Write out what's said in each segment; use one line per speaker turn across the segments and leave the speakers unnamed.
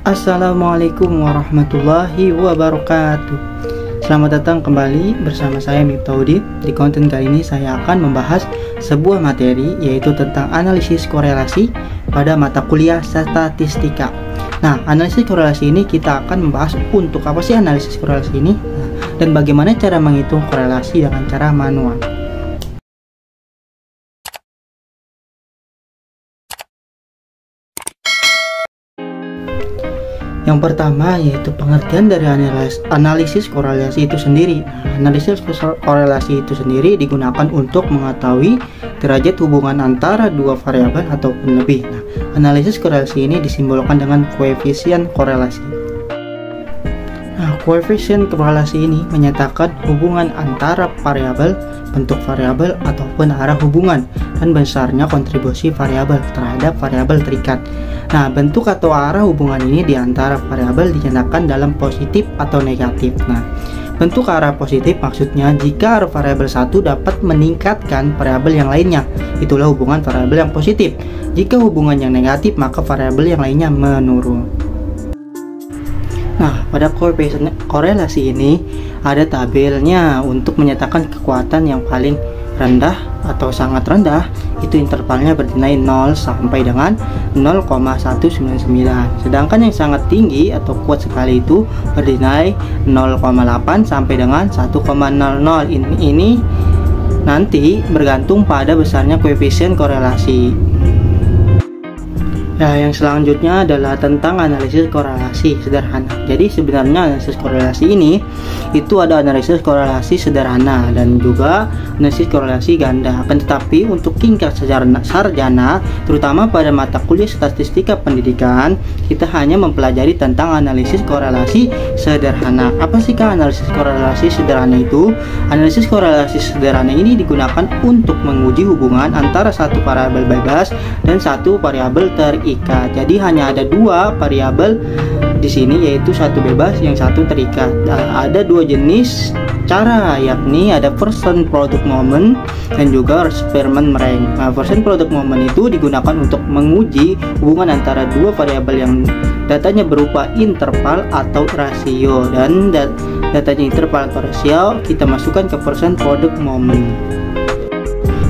Assalamualaikum warahmatullahi wabarakatuh. Selamat datang kembali bersama saya Miftahudin. Di konten kali ini saya akan membahas sebuah materi, yaitu tentang analisis korelasi pada mata kuliah statistika. Nah, analisis korelasi ini kita akan membahas untuk apa sih analisis korelasi ini, dan bagaimana cara menghitung korelasi dengan cara manual. Yang pertama yaitu pengertian dari analisis korelasi itu sendiri. Analisis korelasi itu sendiri digunakan untuk mengetahui derajat hubungan antara dua variabel ataupun lebih. Nah, analisis korelasi ini disimbolkan dengan koefisien korelasi. Nah, koefisien korelasi ini menyatakan hubungan antara variabel, bentuk variabel ataupun arah hubungan, dan besarnya kontribusi variabel terhadap variabel terikat. Nah, bentuk atau arah hubungan ini di antara variabel dinyatakan dalam positif atau negatif. Nah, bentuk arah positif maksudnya jika arah variabel satu dapat meningkatkan variabel yang lainnya, itulah hubungan variabel yang positif. Jika hubungan yang negatif, maka variabel yang lainnya menurun. Nah, pada koefisien korelasi ini ada tabelnya untuk menyatakan kekuatan yang paling rendah atau sangat rendah, itu intervalnya bernilai 0 sampai dengan 0,199. Sedangkan yang sangat tinggi atau kuat sekali itu bernilai 0,8 sampai dengan 1,00. Ini nanti bergantung pada besarnya koefisien korelasi. Nah, yang selanjutnya adalah tentang analisis korelasi sederhana. Jadi sebenarnya analisis korelasi ini itu ada analisis korelasi sederhana dan juga analisis korelasi ganda. Akan tetapi untuk tingkat sarjana, terutama pada mata kuliah statistika pendidikan, kita hanya mempelajari tentang analisis korelasi sederhana. Apa sih analisis korelasi sederhana itu? Analisis korelasi sederhana ini digunakan untuk menguji hubungan antara satu variabel bebas dan satu variabel terikat. Jadi hanya ada dua variabel di sini, yaitu satu bebas, yang satu terikat. Ada dua jenis cara, yakni ada first product moment dan juga Spearman rank. Nah, first product moment itu digunakan untuk menguji hubungan antara dua variabel yang datanya berupa interval atau rasio, dan datanya interval atau rasio kita masukkan ke first product moment.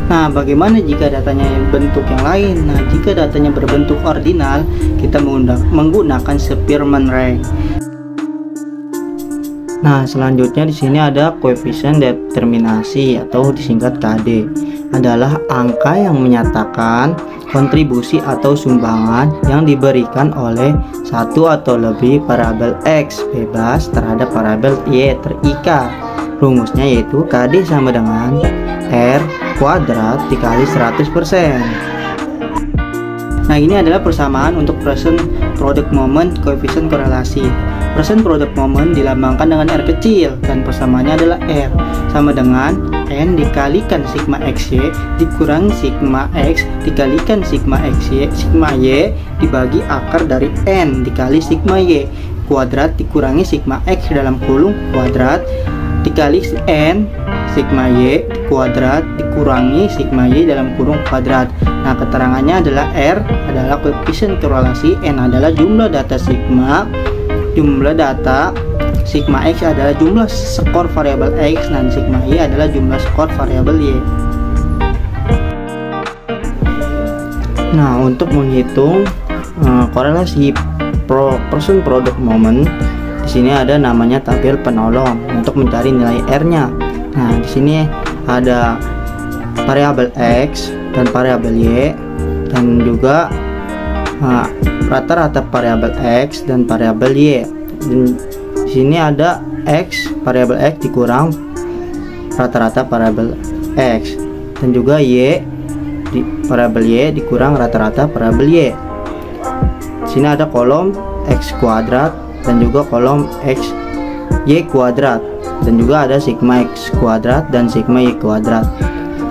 Nah, bagaimana jika datanya bentuk yang lain? Nah, jika datanya berbentuk ordinal, kita menggunakan Spearman rank. Nah, selanjutnya di sini ada koefisien determinasi atau disingkat KD. Adalah angka yang menyatakan kontribusi atau sumbangan yang diberikan oleh satu atau lebih variabel X bebas terhadap variabel Y terikat. Rumusnya yaitu KD sama dengan R kuadrat dikali 100%. Nah, ini adalah persamaan untuk present product moment koefisien korelasi. Present product moment dilambangkan dengan R kecil dan persamaannya adalah R sama dengan N dikalikan sigma XY dikurangi sigma X dikalikan sigma XY sigma Y dibagi akar dari N dikali sigma Y kuadrat dikurangi sigma X dalam kurung kuadrat dikali N sigma Y kuadrat dikurangi sigma Y dalam kurung kuadrat. Nah, keterangannya adalah R adalah koefisien korelasi, N adalah jumlah data sigma X adalah jumlah skor variabel X, dan sigma Y adalah jumlah skor variabel Y. Nah, untuk menghitung korelasi person product moment, di sini ada namanya tabel penolong untuk mencari nilai R-nya. Nah, di sini ada variabel X dan variabel Y, dan juga rata-rata variabel X dan variabel Y. Dan di sini ada X, variabel X dikurang rata-rata variabel X, dan juga variabel Y dikurang rata-rata variabel Y. Di sini ada kolom X kuadrat dan juga kolom X Y kuadrat, dan juga ada sigma X kuadrat dan sigma Y kuadrat,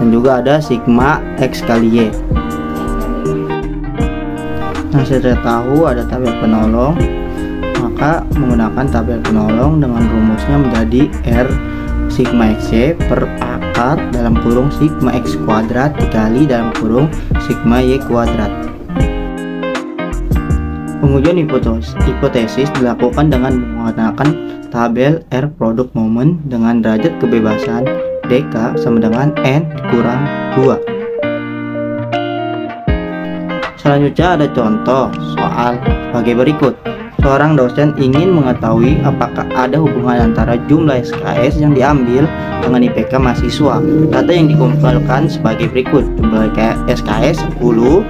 dan juga ada sigma X kali Y. Nah, sudah tahu ada tabel penolong, maka menggunakan tabel penolong dengan rumusnya menjadi R sigma XY per akar dalam kurung sigma X kuadrat dikali dalam kurung sigma Y kuadrat. Pengujian hipotesis dilakukan dengan menggunakan tabel R produk momen dengan derajat kebebasan dk sama dengan n kurang 2. Selanjutnya ada contoh soal sebagai berikut. Seorang dosen ingin mengetahui apakah ada hubungan antara jumlah SKS yang diambil dengan IPK mahasiswa. Data yang dikumpulkan sebagai berikut. Jumlah SKS 10, 10,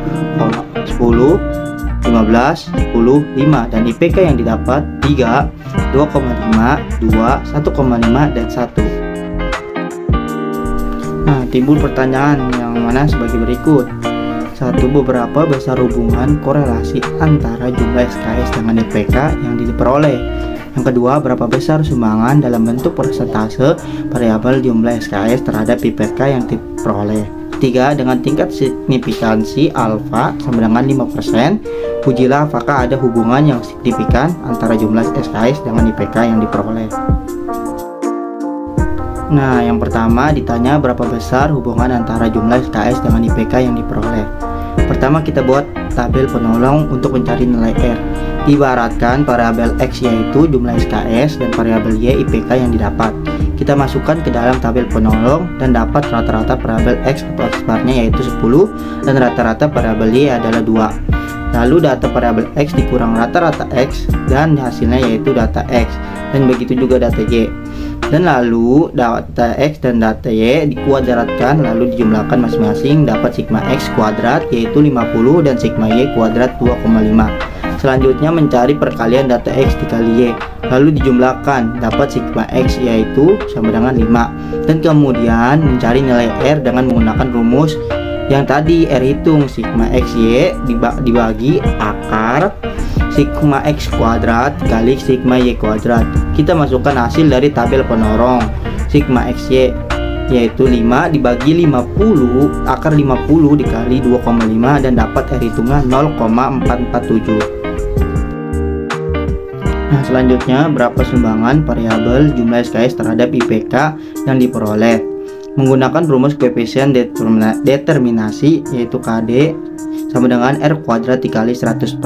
15, 10, 5 dan IPK yang didapat 3, 2,5, 2, 1,5 dan 1. Nah, timbul pertanyaan yang mana sebagai berikut. 1. Beberapa besar hubungan korelasi antara jumlah SKS dengan IPK yang diperoleh. Yang kedua, berapa besar sumbangan dalam bentuk persentase variabel jumlah SKS terhadap IPK yang diperoleh. 3. Dengan tingkat signifikansi alfa sama dengan 5%, ujilah apakah ada hubungan yang signifikan antara jumlah SKS dengan IPK yang diperoleh. Nah, yang pertama ditanya berapa besar hubungan antara jumlah SKS dengan IPK yang diperoleh. Pertama, kita buat tabel penolong untuk mencari nilai R. Ibaratkan variabel X yaitu jumlah SKS dan variabel Y IPK yang didapat. Kita masukkan ke dalam tabel penolong dan dapat rata-rata variabel X atau X barnya yaitu 10 dan rata-rata variabel Y adalah 2. Lalu data variabel X dikurang rata-rata X dan hasilnya yaitu data X, dan begitu juga data Y. Dan lalu data X dan data Y dikuadratkan lalu dijumlahkan masing-masing, dapat sigma X kuadrat yaitu 50 dan sigma Y kuadrat 2,5. Selanjutnya mencari perkalian data X dikali Y, lalu dijumlahkan, dapat sigma X yaitu sama dengan 5. Dan kemudian mencari nilai R dengan menggunakan rumus yang tadi, R hitung sigma XY dibagi akar sigma X kuadrat kali sigma Y kuadrat. Kita masukkan hasil dari tabel penolong. Sigma XY yaitu 5 dibagi 50 akar 50 dikali 2,5 dan dapat R hitungan 0,447. Nah, selanjutnya berapa sumbangan variabel jumlah SKS terhadap IPK yang diperoleh. Menggunakan rumus koefisien determinasi yaitu KD sama dengan R kuadrat dikali 100%.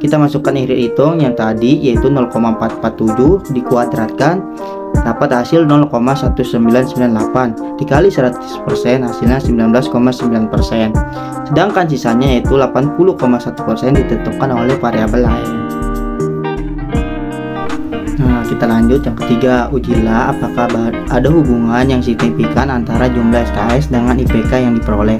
Kita masukkan irit hitung yang tadi yaitu 0,447 dikuadratkan, dapat hasil 0,1998 dikali 100% hasilnya 19,9%. Sedangkan sisanya yaitu 80,1% ditentukan oleh variabel lain. Nah, kita lanjut yang ketiga, ujilah apakah ada hubungan yang signifikan antara jumlah SKS dengan IPK yang diperoleh.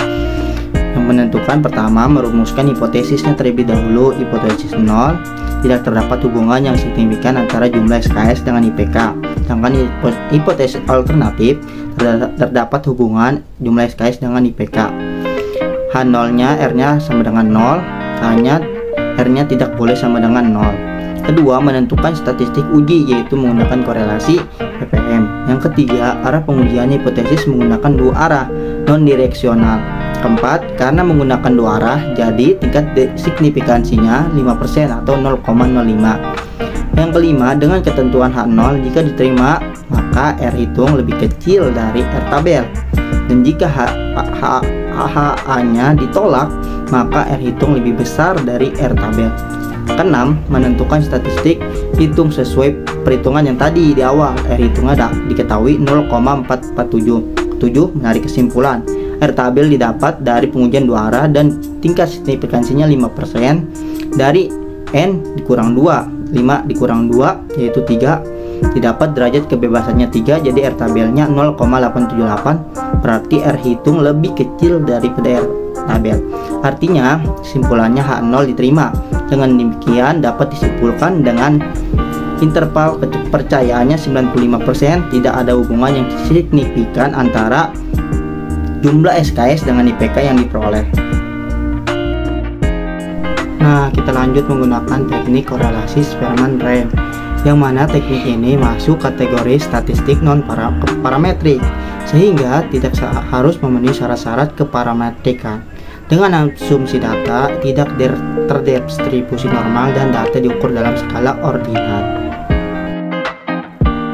Yang menentukan pertama, merumuskan hipotesisnya terlebih dahulu. Hipotesis 0, tidak terdapat hubungan yang signifikan antara jumlah SKS dengan IPK. Sedangkan hipotesis alternatif, terdapat hubungan jumlah SKS dengan IPK. H0-nya R-nya sama dengan 0, H-nya R-nya tidak boleh sama dengan 0. Kedua, menentukan statistik uji yaitu menggunakan korelasi PPM. Yang ketiga, arah pengujian hipotesis menggunakan dua arah non-direksional. Keempat, karena menggunakan dua arah jadi tingkat signifikansinya 5% atau 0,05. Yang kelima, dengan ketentuan H0 jika diterima maka R hitung lebih kecil dari R tabel, dan jika HA-nya ditolak maka R hitung lebih besar dari R tabel. Keenam, menentukan statistik hitung sesuai perhitungan yang tadi di awal. R hitungnya diketahui 0,447. Ketujuh, menarik kesimpulan. R tabel didapat dari pengujian dua arah dan tingkat signifikansinya 5% dari N dikurang 2. 5 dikurang 2 yaitu 3. Didapat derajat kebebasannya 3, jadi R tabelnya 0,878. Berarti R hitung lebih kecil daripada R tabel. Artinya kesimpulannya H0 diterima. Dengan demikian dapat disimpulkan dengan interval kepercayaannya 95%, tidak ada hubungan yang signifikan antara jumlah SKS dengan IPK yang diperoleh. Nah, kita lanjut menggunakan teknik korelasi Spearman-Rem, yang mana teknik ini masuk kategori statistik non-parametrik, sehingga tidak harus memenuhi syarat-syarat keparametrikan. Dengan asumsi data tidak terdistribusi normal dan data diukur dalam skala ordinat.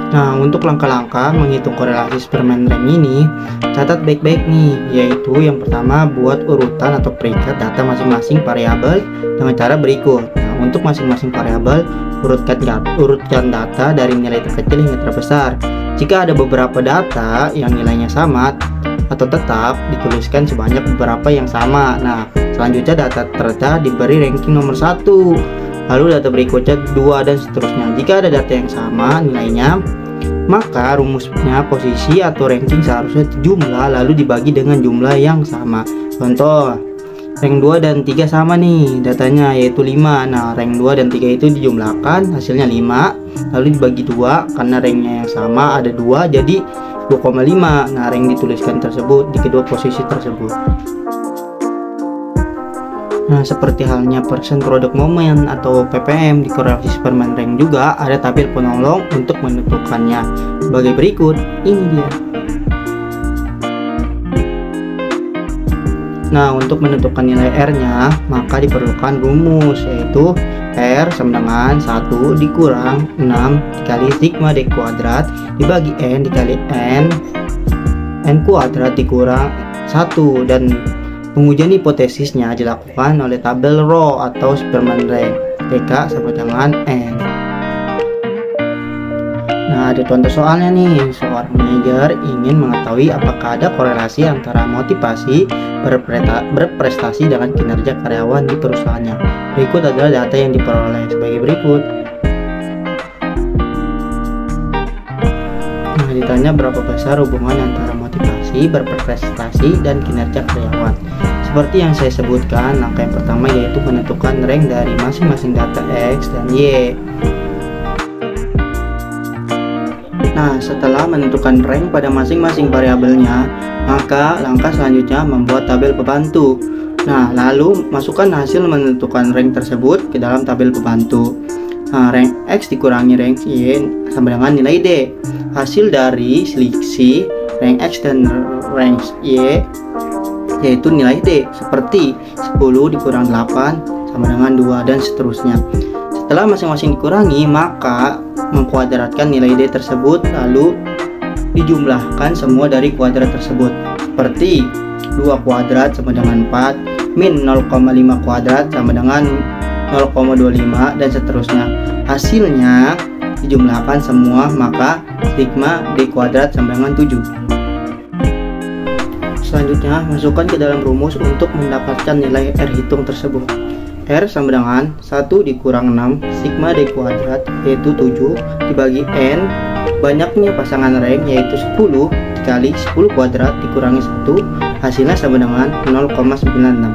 Nah, untuk langkah-langkah menghitung korelasi Spearman-Rem ini, catat baik-baik nih, yaitu yang pertama, buat urutan atau peringkat data masing-masing variabel dengan cara berikut. Nah, untuk masing-masing variabel, urutkan data dari nilai terkecil hingga terbesar. Jika ada beberapa data yang nilainya sama atau tetap, dituliskan sebanyak beberapa yang sama. Nah, selanjutnya data terendah diberi ranking nomor 1, lalu data berikutnya 2, dan seterusnya. Jika ada data yang sama nilainya, maka rumusnya posisi atau ranking seharusnya jumlah lalu dibagi dengan jumlah yang sama. Contoh, rank 2 dan 3 sama nih datanya, yaitu 5. Nah, rank 2 dan 3 itu dijumlahkan, hasilnya 5, lalu dibagi 2, karena ranknya yang sama ada 2, jadi 2,5. Nah, rank dituliskan tersebut di kedua posisi tersebut. Nah, seperti halnya persen produk momen atau PPM di korelasi Superman rank juga ada tabel penolong untuk menentukannya. Sebagai berikut, ini dia. Nah, untuk menentukan nilai R-nya, maka diperlukan rumus, yaitu R sama dengan 1 dikurang 6 dikali sigma D kuadrat dibagi N dikali N kuadrat dikurang 1, dan pengujian hipotesisnya dilakukan oleh tabel Rho atau Superman rank PK sama dengan N. Nah, ada contoh soalnya nih. Seorang manajer ingin mengetahui apakah ada korelasi antara motivasi berprestasi dengan kinerja karyawan di perusahaannya. Berikut adalah data yang diperoleh sebagai berikut. Nah, ditanya berapa besar hubungan antara motivasi berprestasi dan kinerja karyawan. Seperti yang saya sebutkan, langkah yang pertama yaitu menentukan rank dari masing-masing data X dan Y. Nah, setelah menentukan rank pada masing-masing variabelnya, maka langkah selanjutnya membuat tabel pembantu. Nah, lalu masukkan hasil menentukan rank tersebut ke dalam tabel pembantu. Nah, rank X dikurangi rank Y sama dengan nilai D. Hasil dari selisih rank X dan rank Y yaitu nilai D, seperti 10 dikurang 8 sama dengan 2, dan seterusnya. Setelah masing-masing dikurangi, maka mengkuadratkan nilai D tersebut lalu dijumlahkan semua dari kuadrat tersebut, seperti 2 kuadrat sama dengan 4 min 0,5 kuadrat sama dengan 0,25, dan seterusnya. Hasilnya dijumlahkan semua, maka sigma D kuadrat sama dengan 7. Selanjutnya, masukkan ke dalam rumus untuk mendapatkan nilai R hitung tersebut. R sama dengan 1 dikurang 6 sigma D kuadrat yaitu 7 dibagi N, banyaknya pasangan rank yaitu 10 dikali 10 kuadrat dikurangi 1, hasilnya sama dengan 0,96.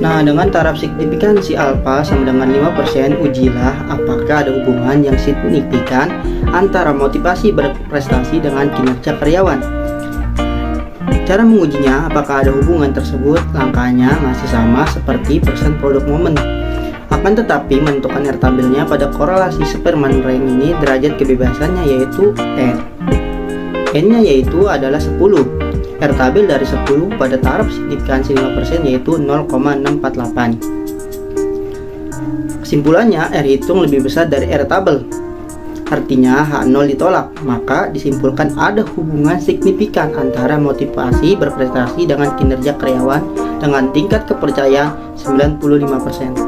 Nah, dengan taraf signifikansi alfa sama dengan 5%, ujilah apakah ada hubungan yang signifikan antara motivasi berprestasi dengan kinerja karyawan. Cara mengujinya apakah ada hubungan tersebut, langkahnya masih sama seperti persen produk momen. Akan tetapi menentukan R tabelnya pada korelasi Superman rank ini derajat kebebasannya yaitu N. N-nya yaitu adalah 10. R tabel dari 10 pada taraf signifikansi 5% yaitu 0,648. Kesimpulannya, R hitung lebih besar dari R tabel. Artinya H0 ditolak, maka disimpulkan ada hubungan signifikan antara motivasi berprestasi dengan kinerja karyawan dengan tingkat kepercayaan 95%.